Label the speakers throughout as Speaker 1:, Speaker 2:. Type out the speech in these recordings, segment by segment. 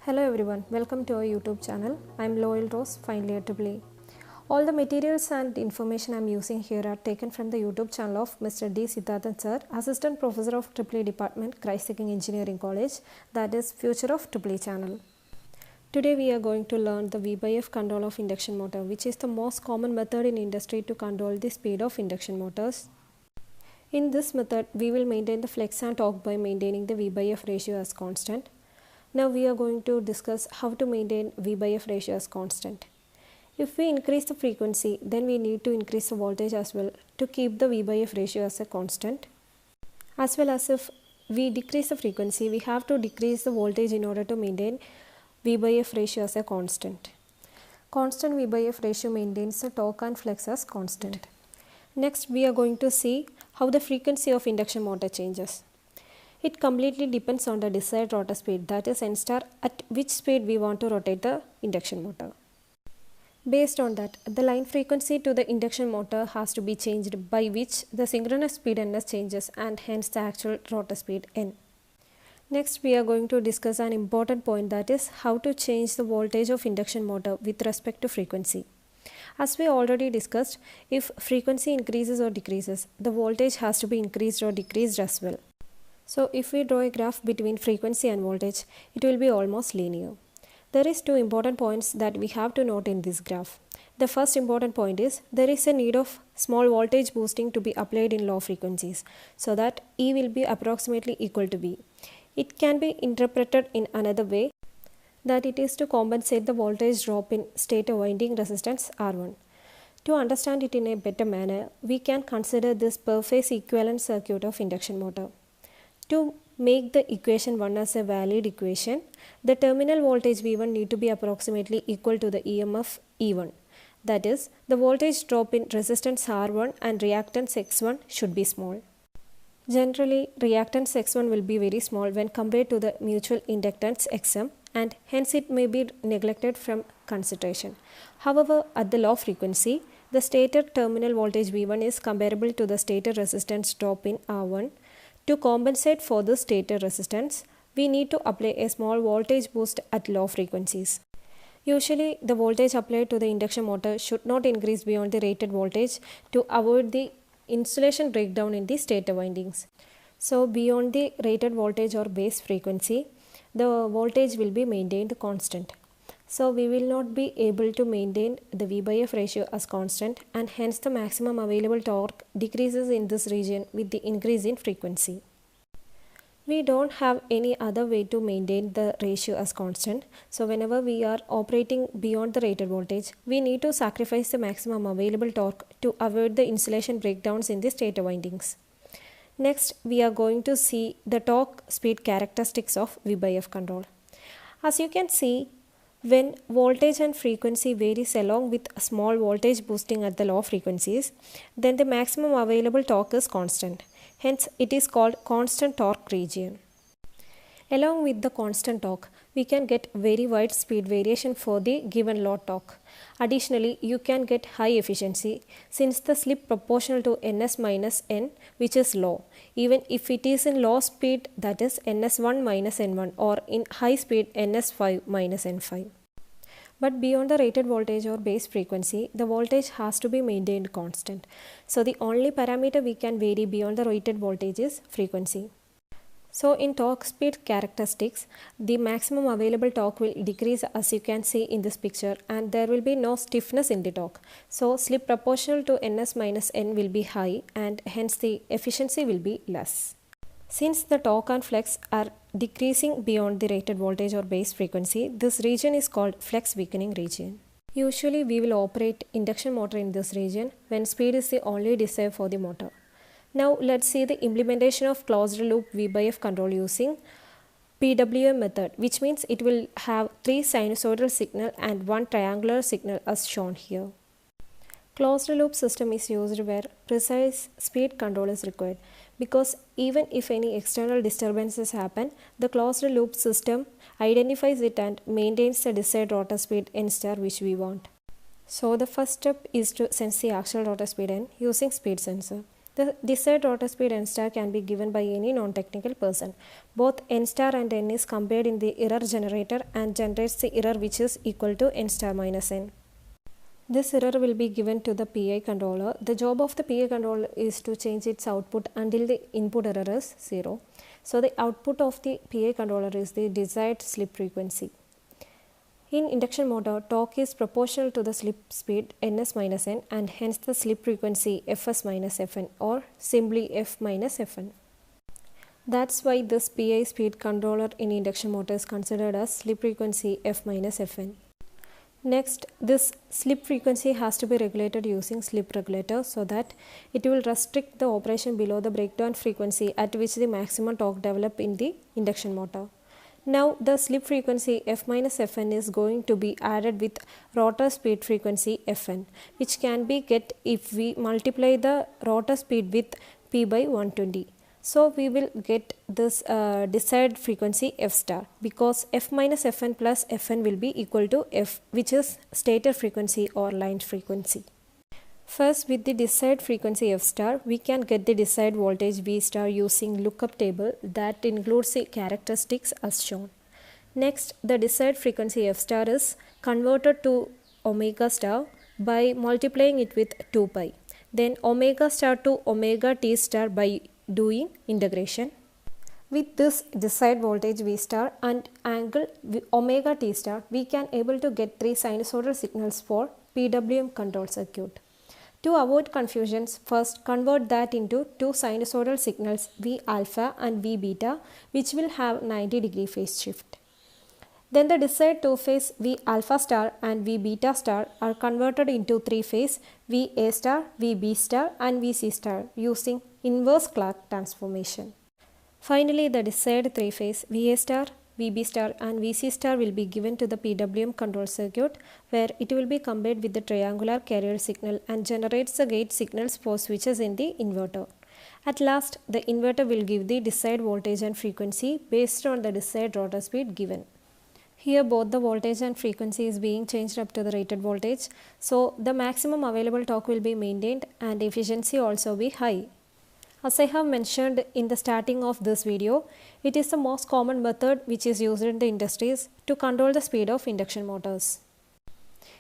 Speaker 1: Hello everyone, welcome to our YouTube channel. I am Loyal Rose, final year EEE. All the materials and information I am using here are taken from the YouTube channel of Mr. D. Siddharthan Sir, Assistant Professor of EEE Department, Christ the King Engineering College, that is Future of EEE channel. Today we are going to learn the V by F control of induction motor, which is the most common method in industry to control the speed of induction motors. In this method, we will maintain the flex and torque by maintaining the V by F ratio as constant. Now we are going to discuss how to maintain V by F ratio as constant. If we increase the frequency, then we need to increase the voltage as well to keep the V by F ratio as a constant. As well as if we decrease the frequency, we have to decrease the voltage in order to maintain V by F ratio as a constant. Constant V by F ratio maintains the torque and flex as constant. Next, we are going to see how the frequency of induction motor changes. It completely depends on the desired rotor speed, that is n star, at which speed we want to rotate the induction motor. Based on that, the line frequency to the induction motor has to be changed, by which the synchronous speed ns changes and hence the actual rotor speed n. Next, we are going to discuss an important point, that is how to change the voltage of induction motor with respect to frequency. As we already discussed, if frequency increases or decreases, the voltage has to be increased or decreased as well. So if we draw a graph between frequency and voltage, it will be almost linear. There is two important points that we have to note in this graph. The first important point is there is a need of small voltage boosting to be applied in low frequencies so that E will be approximately equal to V. It can be interpreted in another way, that it is to compensate the voltage drop in stator winding resistance R1. To understand it in a better manner, we can consider this per phase equivalent circuit of induction motor. To make the equation 1 as a valid equation, the terminal voltage V1 need to be approximately equal to the EMF E1. That is, the voltage drop in resistance R1 and reactance X1 should be small. Generally, reactance X1 will be very small when compared to the mutual inductance Xm, and hence it may be neglected from consideration. However, at the low frequency, the stator terminal voltage V1 is comparable to the stator resistance drop in R1. To compensate for the stator resistance, we need to apply a small voltage boost at low frequencies. Usually, the voltage applied to the induction motor should not increase beyond the rated voltage to avoid the insulation breakdown in the stator windings. So, beyond the rated voltage or base frequency, the voltage will be maintained constant. So, we will not be able to maintain the V by F ratio as constant, and hence the maximum available torque decreases in this region with the increase in frequency. We don't have any other way to maintain the ratio as constant. So, whenever we are operating beyond the rated voltage, we need to sacrifice the maximum available torque to avoid the insulation breakdowns in the stator windings. Next, we are going to see the torque speed characteristics of V by F control. As you can see, when voltage and frequency varies along with a small voltage boosting at the low frequencies, then the maximum available torque is constant. Hence, it is called constant torque region. Along with the constant torque, we can get very wide speed variation for the given low torque. Additionally, you can get high efficiency since the slip proportional to ns minus n, which is low, even if it is in low speed, that is ns1 minus n1, or in high speed ns5 minus n5. But beyond the rated voltage or base frequency, the voltage has to be maintained constant. So the only parameter we can vary beyond the rated voltage is frequency. So in torque speed characteristics, the maximum available torque will decrease as you can see in this picture, and there will be no stiffness in the torque. So slip proportional to ns minus n will be high, and hence the efficiency will be less. Since the torque and flex are decreasing beyond the rated voltage or base frequency, this region is called flex weakening region. Usually we will operate induction motor in this region when speed is the only desire for the motor. Now let's see the implementation of closed loop V by F control using PWM method, which means it will have 3 sinusoidal signal and 1 triangular signal as shown here. Closed loop system is used where precise speed control is required, because even if any external disturbances happen, the closed loop system identifies it and maintains the desired rotor speed n star which we want. So the first step is to sense the actual rotor speed n using speed sensor. The desired rotor speed n star can be given by any non-technical person. Both n star and n is compared in the error generator and generates the error which is equal to n star minus n. This error will be given to the PI controller. The job of the PI controller is to change its output until the input error is 0. So the output of the PI controller is the desired slip frequency. In induction motor, torque is proportional to the slip speed ns minus n and hence the slip frequency fs minus fn or simply f minus fn. That's why this PI speed controller in induction motor is considered as slip frequency f minus fn. Next, this slip frequency has to be regulated using slip regulator so that it will restrict the operation below the breakdown frequency at which the maximum torque develop in the induction motor. Now, the slip frequency f minus fn is going to be added with rotor speed frequency fn, which can be get if we multiply the rotor speed with p by 120. So we will get this desired frequency f star because f minus fn plus fn will be equal to f, which is stator frequency or line frequency. First, with the desired frequency f star, we can get the desired voltage V star using lookup table that includes the characteristics as shown. Next, the desired frequency f star is converted to omega star by multiplying it with 2 pi. Then omega star to omega t star by doing integration. With this desired voltage V star and angle omega t star, we can able to get 3 sinusoidal signals for PWM control circuit. To avoid confusions, first convert that into 2 sinusoidal signals V alpha and V beta, which will have 90-degree phase shift. Then the desired two-phase V alpha star and V beta star are converted into 3-phase V A star, V B star and V C star using inverse Clark transformation. Finally, the desired 3-phase V A star, V B star and V C star will be given to the PWM control circuit where it will be combined with the triangular carrier signal and generates the gate signals for switches in the inverter. At last, the inverter will give the desired voltage and frequency based on the desired rotor speed given. Here both the voltage and frequency is being changed up to the rated voltage, so the maximum available torque will be maintained and efficiency also be high. As I have mentioned in the starting of this video, it is the most common method which is used in the industries to control the speed of induction motors.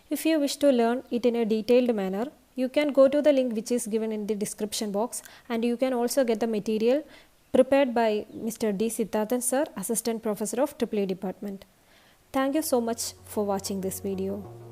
Speaker 1: If you wish to learn it in a detailed manner, you can go to the link which is given in the description box and you can also get the material prepared by Mr. D. Siddharthan sir, Assistant Professor of EEE Department. Thank you so much for watching this video.